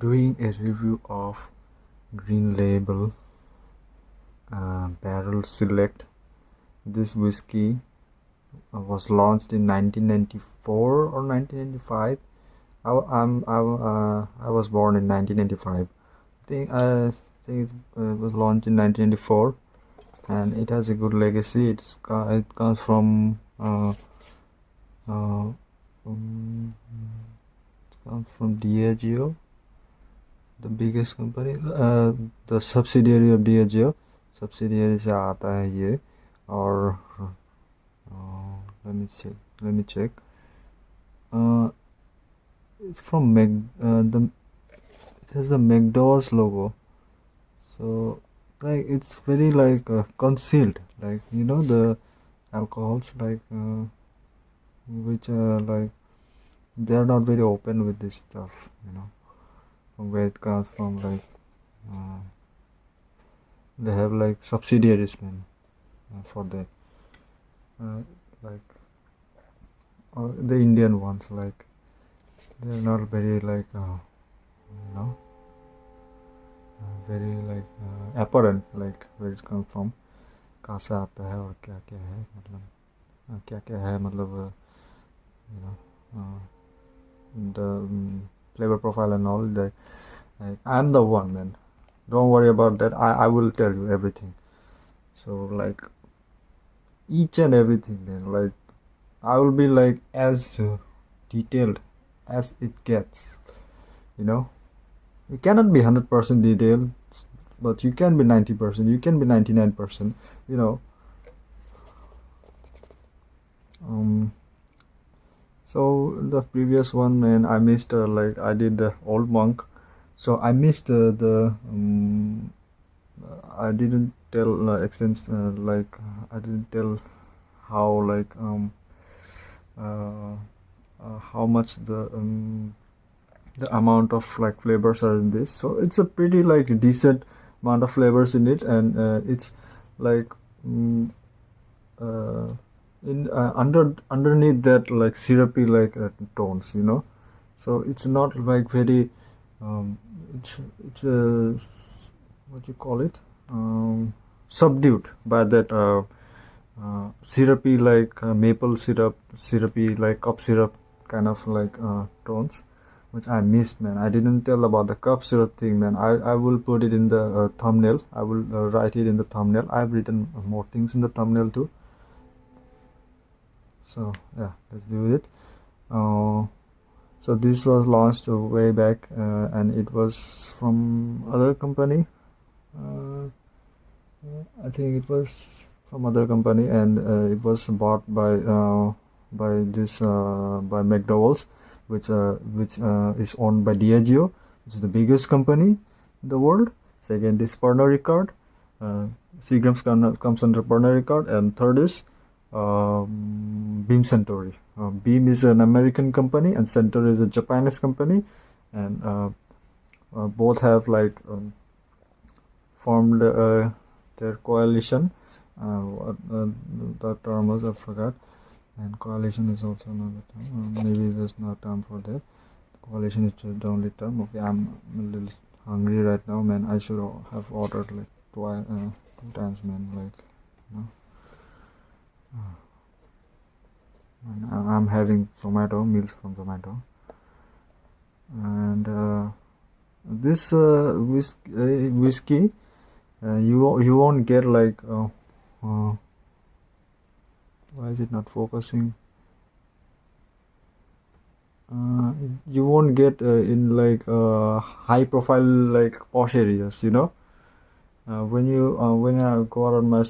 doing a review of Green Label Barrel Select. This whiskey was launched in 1994 or 1995. I was born in 1995. I think it was launched in 1994, and it has a good legacy. It comes from Diageo, the biggest company, the subsidiary of Diageo. Subsidiary से आता है ये, और let me check. It's from it has the McDonald's logo, so like it's very like concealed, like the alcohols, like which like they are not very open with this stuff, from where it comes from. Like they have like subsidiaries, man, for that, like the Indian ones, like they're not very like very like apparent, like where it comes from, कहाँ से आता है और क्या क्या है, मतलब क्या क्या है, मतलब the flavor profile and all that. Like, I'm the one, man. Don't worry about that. I will tell you everything. So like each and everything, man. Like I will be like as detailed as it gets. You cannot be 100% detailed, but you can be 90%. You can be 99%. So the previous one, man, I missed like I did the old monk, so I missed I didn't tell like I didn't tell how like how much the amount of like flavors are in this. So it's a pretty like decent amount of flavors in it, and it's like underneath that like syrupy like tones, so it's not like very it's what you call it, subdued by that syrupy like maple syrup, syrupy like cup syrup kind of like tones, which I missed, man. I didn't tell about the cup syrup thing, man. I will put it in the thumbnail. I will write it in the thumbnail. I've written more things in the thumbnail too. So yeah, let's do it. So this was launched way back, and it was from other company. I think it was from other company, and it was bought by by McDowell's, which is owned by Diageo, which is the biggest company in the world. Second is Pernod Ricard. Seagram's comes under Pernod Ricard, and third is Beam Suntory. Beam is an American company, and Suntory is a Japanese company, and both have like formed their coalition. The term was, I forgot. And coalition is also another term. Maybe there's no term for that. Coalition is just the only term. Okay, I'm a little hungry right now, man. I should have ordered like two times, man. Like, I'm having meals from Zomato, and this whiskey, you won't get like why is it not focusing? You won't get in like high profile like posh areas, when I go around my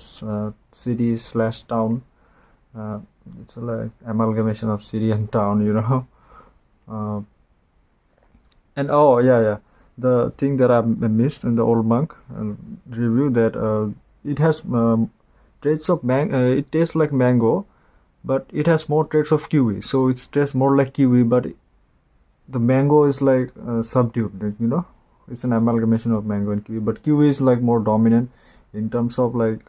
city / town, it's like amalgamation of city and town, and oh yeah, the thing that I missed in the old monk review, that it has traits of it tastes like mango, but it has more traits of kiwi, so it tastes more like kiwi, but the mango is like subdued, like, it's an amalgamation of mango and kiwi, but kiwi is like more dominant in terms of like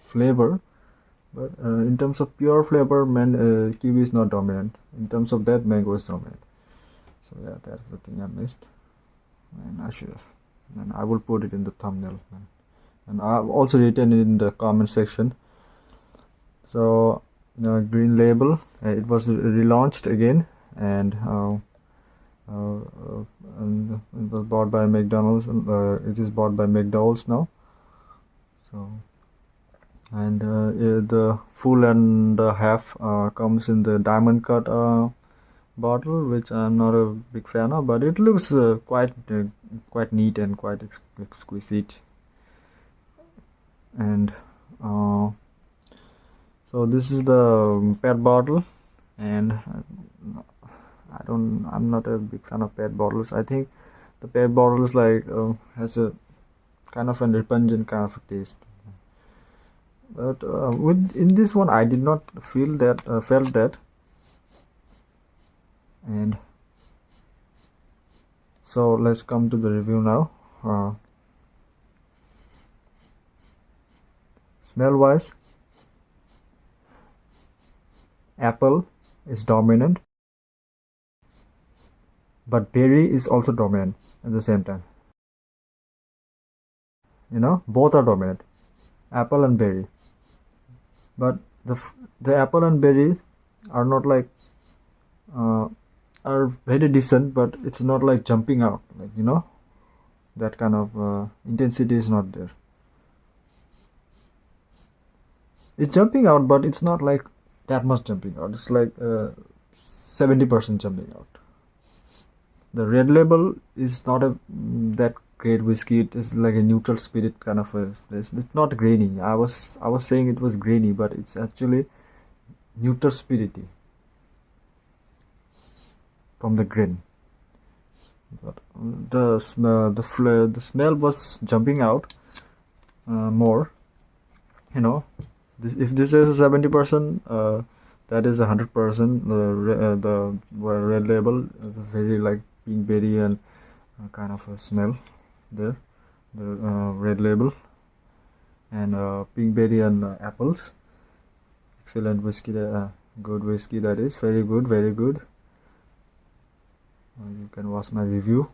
flavor, but in terms of pure flavor, kiwi is not dominant. In terms of that, mango is dominant. So yeah, that's the thing I missed. and I will put it in the thumbnail, man. And I've also written it in the comment section. So Green Label, it was relaunched again, and it was bought by McDonald's. It is bought by McDonald's now. So, and the full and half comes in the diamond cut bottle, which I'm not a big fan of, but it looks quite neat and quite exquisite. And so this is the PET bottle, and I'm not a big fan of PET bottles. I think the PET bottles like has a kind of an pungent kind of a taste. But in this one, I did not felt that. And so let's come to the review now. Smell wise, apple is dominant, but berry is also dominant at the same time. Both are dominant, apple and berry. But the apple and berry are not like are very decent, but it's not like jumping out, like that kind of intensity is not there. It's jumping out, but it's not like that much jumping out. It's like 70% jumping out. The Red Label is not that great whiskey. It is like a neutral spirit kind of a place. It's not grainy. I was saying it was grainy, but it's actually neutral spirity from the grain. But the smell was jumping out more. If this is 70%, that is 100%. The Red Label is a very like pink berry and kind of a smell there. The Red Label and pink berry and apples. Excellent whiskey. Good whiskey, that is very good, very good. You can watch my review.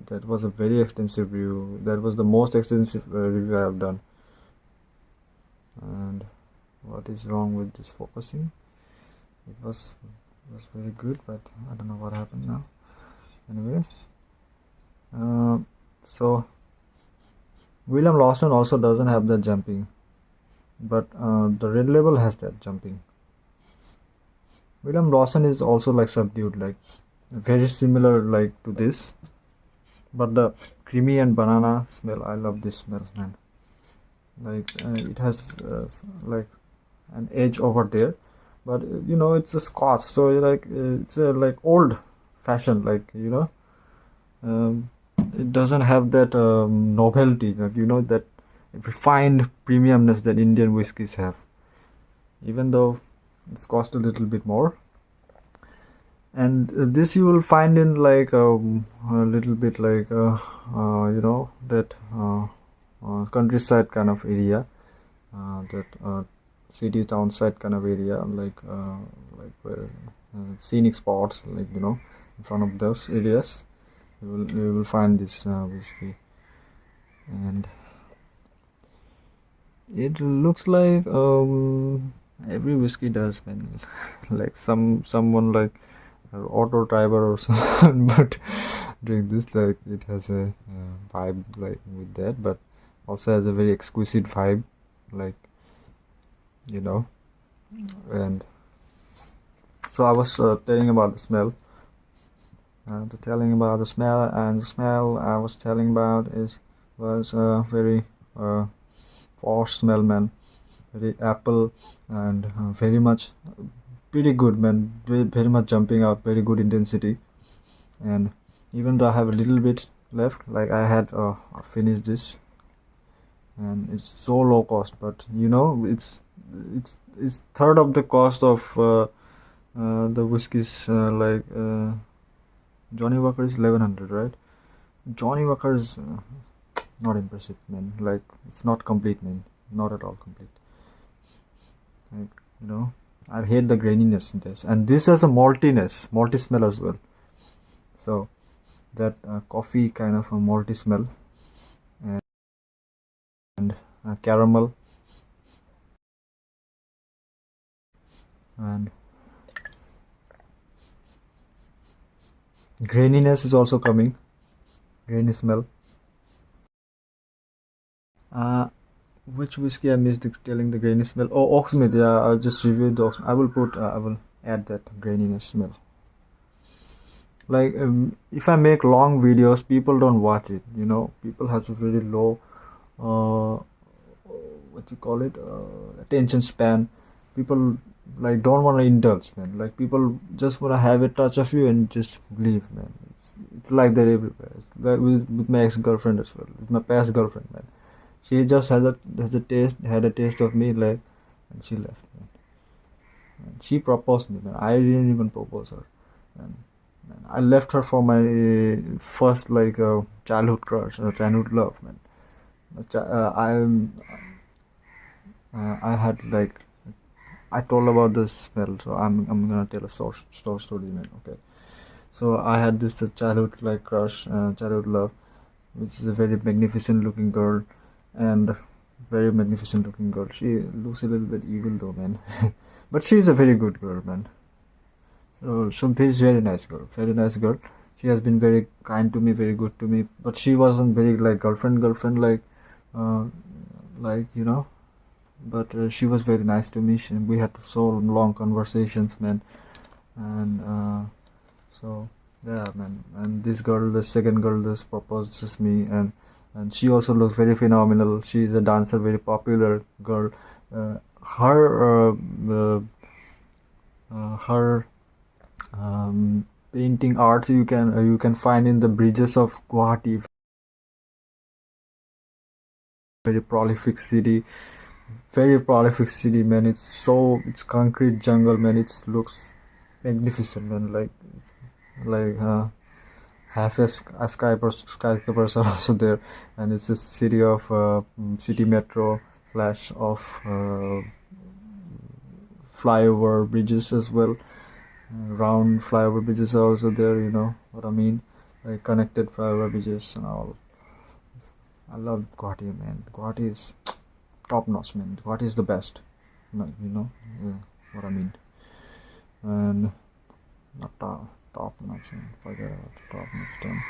That was a very extensive review. That was the most extensive review I have done. And what is wrong with this focusing? It was very good, but I don't know what happened now. Anyway, so William Lawson also doesn't have that jumping, but the Red Label has that jumping. William Lawson is also like subdued, like very similar like to this, but the creamy and banana smell, I love this smell, man. Like it has like an edge over there, but it's a Scotch, so like it's a like old fashioned, like it doesn't have that novelty, like that refined premiumness that Indian whiskies have, even though it's cost a little bit more. And this you will find in like a little bit like that countryside kind of area, that city town side kind of area, like where scenic spots, like in front of those areas you will find this whiskey. And it looks like every whiskey does, man. Like someone like auto driver or something but drink this, like it has a vibe like with that, but also has a very exquisite vibe, like and so I was telling about the smell. The telling about the smell, and the smell I was telling about was very force smell, man. Very apple and very much pretty good, man. Very much jumping out, very good intensity. And even though I have a little bit left, like I had finished this, and it's so low cost, but it's third of the cost of the whiskeys, like Johnny Walker is 1100, right? Johnny Walker is not impressive, man. Like it's not complete, man. Not at all complete. Like I hate the graininess in this, and this has a malty smell as well. So that coffee kind of a malty smell, and caramel, and graininess is also coming. Grainy smell. Which whiskey I missed telling the grainy smell? Oh, Oaksmith. Yeah, I'll just review the Oaksmith. I will add that graininess smell. Like if I make long videos, people don't watch it. People has a very low, uh, what you call it, attention span. People like don't want to indulge, man. Like people just want to have a touch of you and just leave, man. It's like that everywhere. It's like with my ex-girlfriend as well, with my past girlfriend, man. She just had a taste of me, like, and she left, man. And she proposed me, man. I didn't even propose her, and I left her for my first like childhood crush or childhood love, man. I had like I told about this smell, so I'm gonna tell a story, man. Okay, so I had this childhood like crush, childhood love, which is a very magnificent looking girl, and very magnificent looking girl. She looks a little bit evil though, man, but she's a very good girl, man. So she's very nice girl, very nice girl. She has been very kind to me, very good to me, but she wasn't very like girlfriend like, uh, like But she was very nice to me. We had so long conversations, man, and so yeah, man. And this girl, the second girl, this proposes me, and she also looks very phenomenal. She is a dancer, very popular girl. Her her painting art you can find in the bridges of Guwahati, very prolific city, man. It's concrete jungle, man. It looks magnificent, man. Like half a skyscrapers are also there, and it's a city of city metro slash of flyover bridges as well. Round flyover bridges are also there, you know what I mean, like connected flyover bridges and all. I love Guwahati, man. Guwahati is top notch, man. Guwahati is the best. Yeah, what I mean. And not top notch, man. Forget about the top notch term.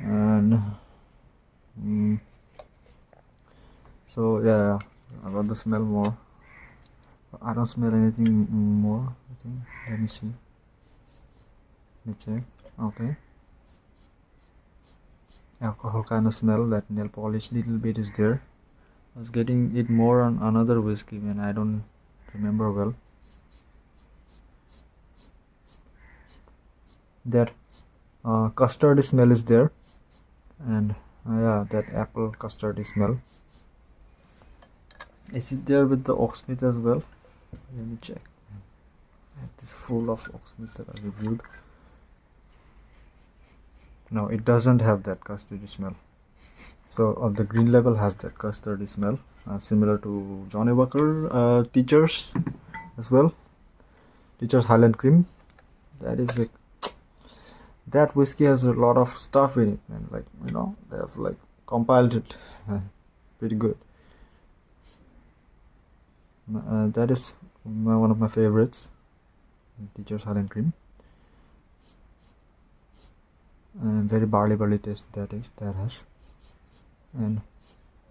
And so yeah, about the smell more. I don't smell anything more. I think. Let me see. Let me check. Okay. Alcohol kind of smell. That nail polish little bit is there. I was getting it more on another whiskey, man. I don't remember well. That custard smell is there, and yeah, that apple custard smell. Is it there with the Oaksmith as well? Let me check. It is full of Oaksmith that I reviewed. No, it doesn't have that custardy smell. So the green label has that custardy smell, similar to Johnny Walker Teachers as well. Teachers Highland Cream. That whiskey has a lot of stuff in it, man. Like they have like compiled it pretty good. That is one of my favorites. Teachers Highland Cream. And very barley taste that has. And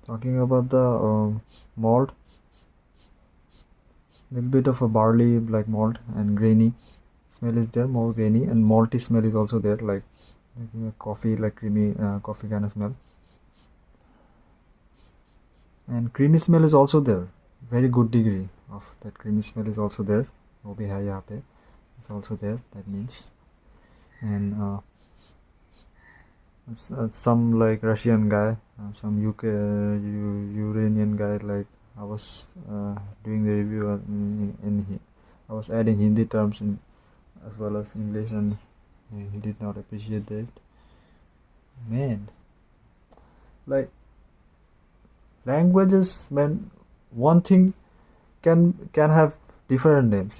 talking about the malt, little bit of a barley like malt, and grainy smell is there, more grainy, and malty smell is also there, like a coffee, like creamy coffee kind of smell. And creamy smell is also there, very good degree of that creamy smell is also there. Obi hai yahan pe, it's also there, that means. And some like Russian guy, some UK Uranian guy, like I was doing the review I was adding Hindi terms in as well as English, and he did not appreciate that, man. Like languages, man, one thing can have different names,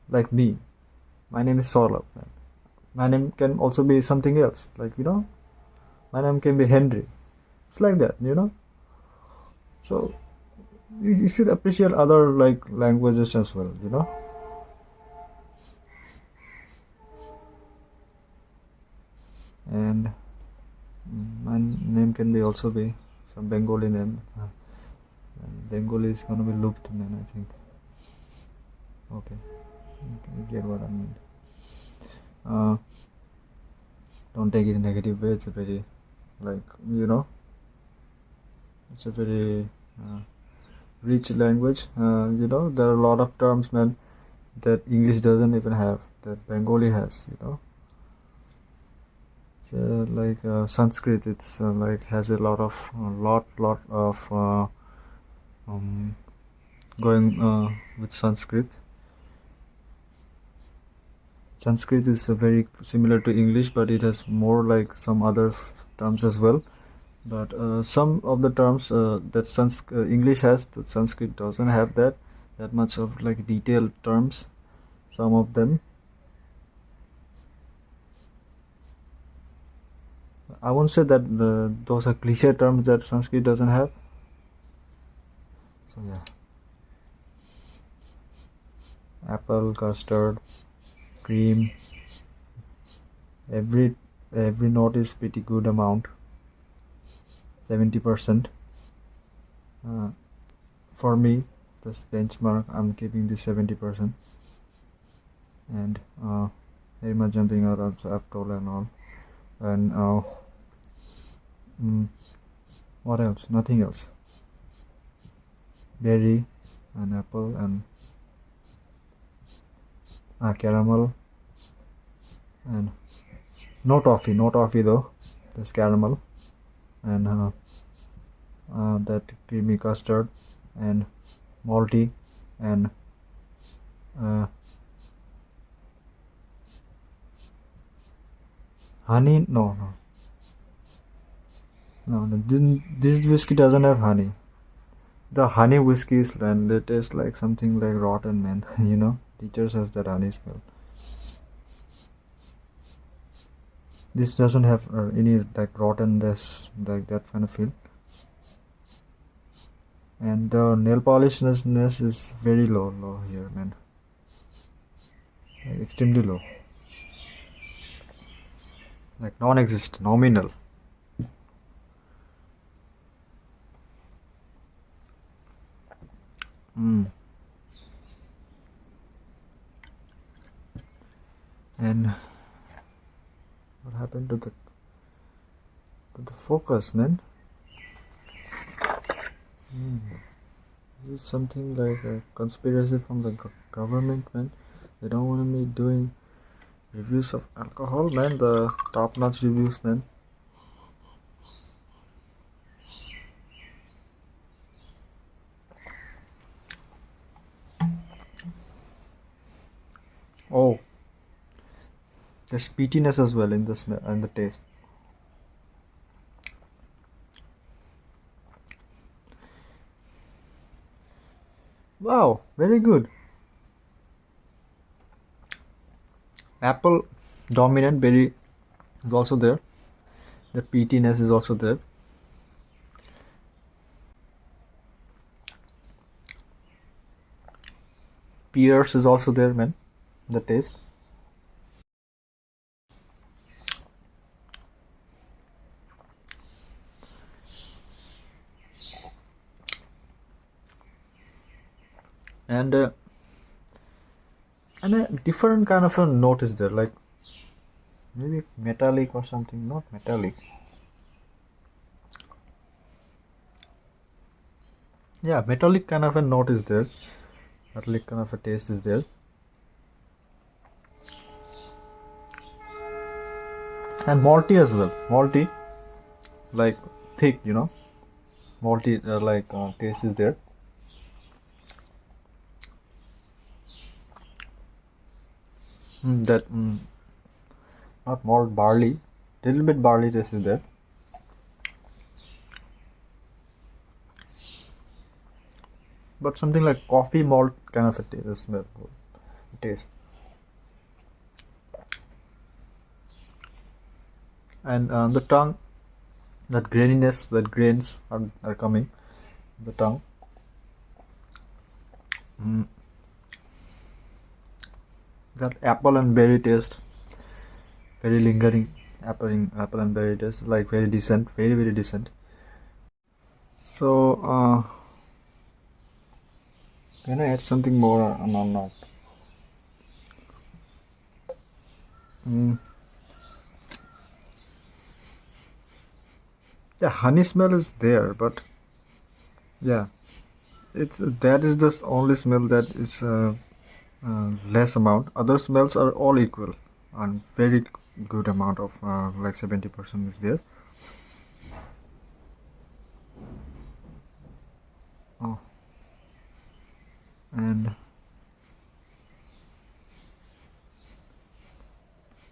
like me. My name is Saurabh, man. My name can also be something else, like, my name can be Henry. It's like that, so you should appreciate other like languages as well, and my name can be also be some Bengali name. And Bengali is gonna be looped, man, I think. Okay, you get what I mean. Don't take it in negative way. It's a very, like, it's a very rich language. There are a lot of terms, man, that English doesn't even have, that Bengali has, So, like Sanskrit, it's like has a lot of um, going with Sanskrit. Sanskrit is very similar to English, but it has more like some other terms as well. But some of the terms that English has, that Sanskrit doesn't have that much of like detailed terms. Some of them. I won't say that those are cliche terms that Sanskrit doesn't have. So yeah, apple, custard, cream. Every note is pretty good amount. 70%. For me, this benchmark, I'm keeping this 70%. And very much jumping out of apple and all. And what else? Nothing else. Berry and apple and caramel and no toffee though. There's caramel and that creamy custard and malty and honey. No. This whiskey doesn't have honey. The honey whiskeys, and they taste like something like rotten, man. Teachers has that honey smell. This doesn't have any like rottenness, like that kind of feel. And the nail polishness is very low here, man. Like, extremely low. Like non-existent, nominal. And what happened to the focus, man? This is something like a conspiracy from the government, man. They don't want me doing reviews of alcohol, man. The top-notch reviews, man. Oh, there's peatiness as well in the smell and the taste. Wow, very good. Apple dominant berry is also there. The peatiness is also there. Pears is also there, man. The taste. And a different kind of a note is there, like maybe metallic or something. Not metallic. Yeah, metallic kind of a note is there. Metallic kind of a taste is there. And malty as well. Malty, like thick, malty taste is there. Not malt, barley. Little bit barley taste is there. But something like coffee malt kind of a taste. And the tongue, that graininess, that grains are coming. The tongue. Mm. That apple and berry taste, very lingering. Apple and berry taste, like very decent, very very decent. So, can I add something more? No, no. Mm. The honey smell is there, but yeah, it's that is the only smell that is less amount. Other smells are all equal, and very good amount of like 70% is there. Oh, and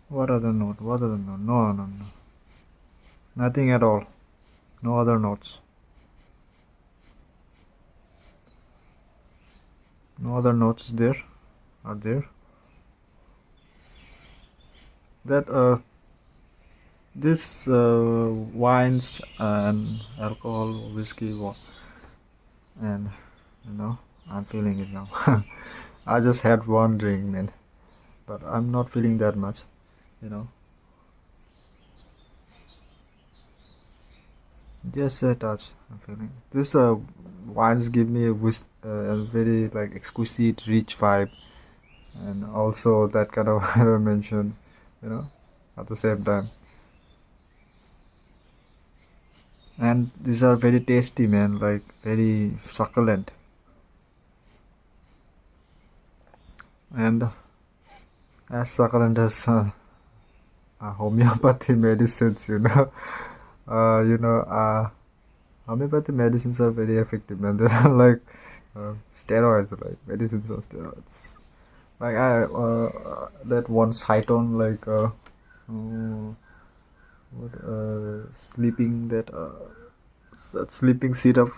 what other note? What other note? No, no, no, nothing at all. No other notes. No other notes there. Are there? That this wines and alcohol, whiskey, and you know, I'm feeling it now. I just had one drink, man, but I'm not feeling that much, you know. Just a touch, I'm feeling. This wines give me a very like exquisite, rich vibe, and also that kind of I mentioned, you know, at the same time. And these are very tasty, man, like very succulent. And as succulent as homeopathy medicines, you know, homeopathy medicines are very effective, man. They're like steroids, like medicines or steroids. Like that one Cyton, like what sleeping that sleeping syrup.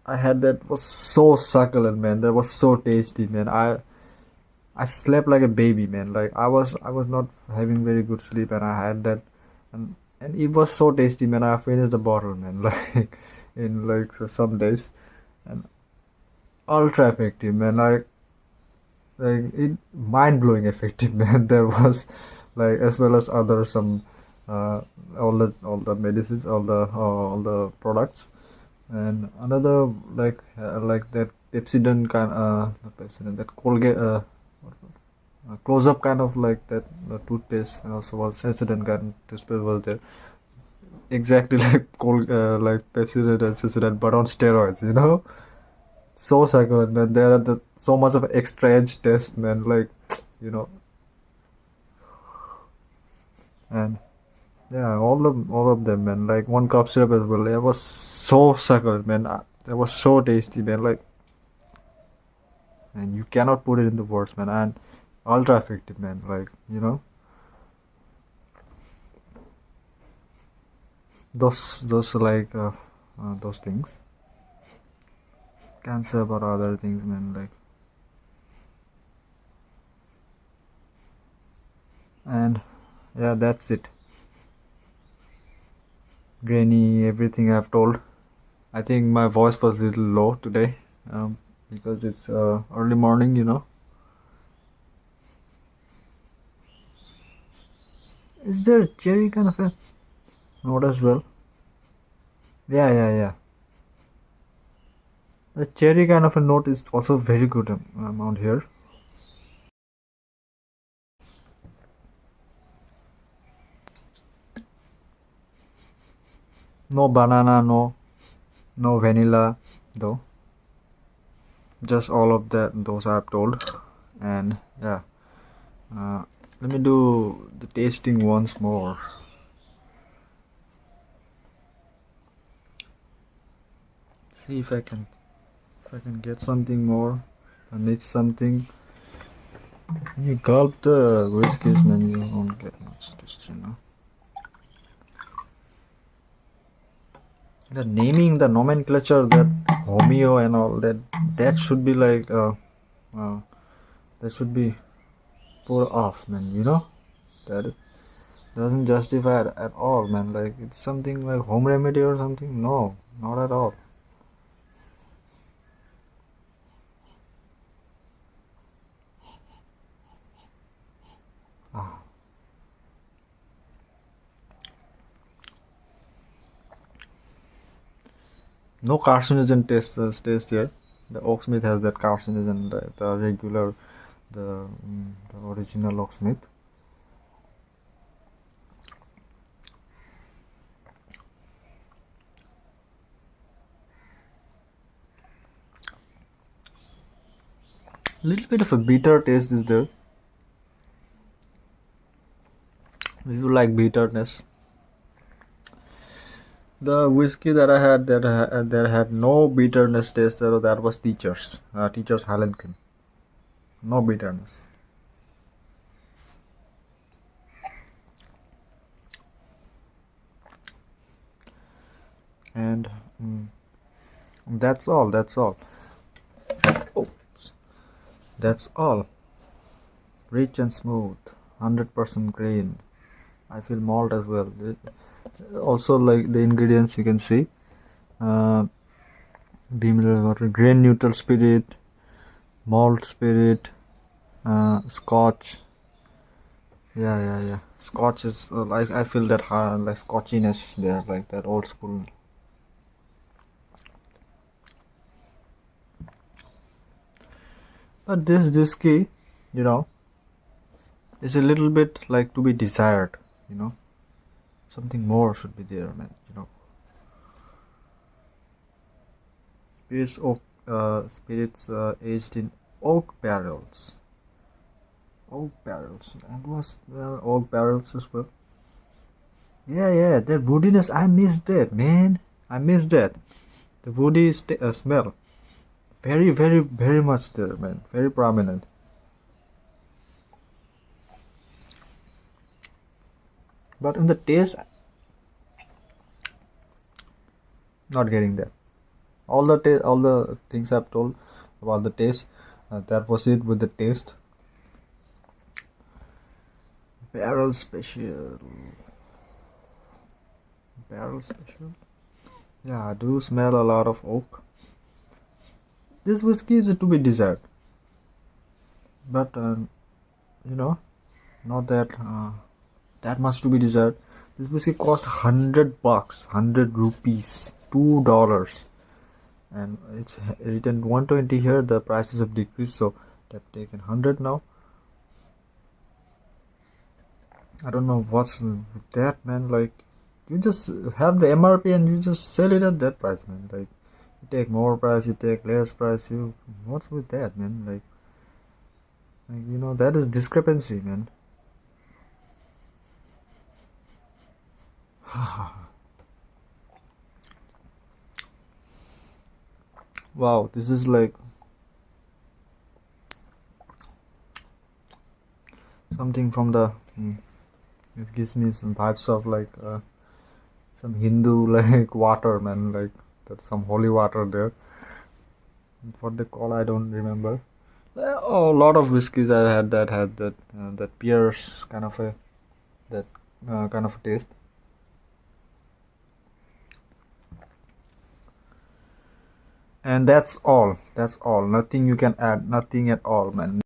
I had that was so succulent, man. That was so tasty, man. I slept like a baby, man. Like I was not having very good sleep, and I had that, and it was so tasty, man. I finished the bottle, man. Like in like some days, and ultra effective, man. Like it mind blowing effective, man. There was like as well as other some uh all the medicines, all the products, and another like that Pepsodent kind not Pepsodent, that Colgate close up kind of like that toothpaste, and also was Sensodyne kind of toothpaste was there, exactly like Pepsodent and Sensodyne but on steroids, so psychotic, man. There are so much of extra edge test, man, like you know and yeah, all of them, man, like one cup syrup as well. It was so succulent, man. It was so tasty, man, like, and you cannot put it into words, man, and ultra effective, man, like those like those things, cancer or other things, man, like, and yeah, that's it. Grainy, everything I've told. I think my voice was a little low today, because it's early morning, Is there cherry kind of a note as well? Yeah, yeah, yeah. The cherry kind of a note is also very good amount here. No banana, no vanilla, though. Just all of those I've told, and yeah. Uh, Let me do the tasting once more. See if I can get something more. I need something. You gulp the whiskeys, man. You won't get much taste. The naming, the nomenclature, that homeo and all that should be like that should be pulled off, man. That Doesn't justify it at all, man. Like it's something like home remedy or something. No, not at all. Ah. No carcinogen taste here. The Oaksmith has that carcinogen, the regular, the original Oaksmith. Little bit of a bitter taste is there. If you like bitterness. The whiskey that I had that had no bitterness taste, that was Teacher's Highland Cream. No bitterness. And that's all. That's all. Oops. That's all. Rich and smooth, 100% grain. I feel malt as well. Also, like the ingredients you can see, mineral water, grain neutral spirit, malt spirit, scotch. Yeah. Scotch is I feel that like scotchiness there, like that old school. But this whiskey, you know, is a little bit like to be desired. You know, something more should be there, man. You know, spirits aged in oak barrels. Oak barrels. And was oak barrels as well. Yeah. That woodiness, I miss that, man. I miss that. The woody smell. Very much there, man. Very prominent. But in the taste, not getting that. All the things I've told about the taste, that was it with the taste. Barrel special. Barrel special. Yeah, I do smell a lot of oak. This whiskey is to be desired, but you know, not that much to be desired. This whiskey cost $100, 100 rupees, $2, and it's written 120 here. The prices have decreased, so they've taken 100 now. I don't know what's with that, man. Like, you just have the MRP and you just sell it at that price, man. Like, you take more price, you take less price. What's with that, man? Like you know, that is discrepancy, man. Wow, this is like something from the. It gives me some vibes of like some Hindu like water, man. Like that's some holy water there. What they call, I don't remember. Oh, a lot of whiskeys I had that that Pierce kind of a that kind of a taste. And that's all. That's all. Nothing you can add. Nothing at all, man.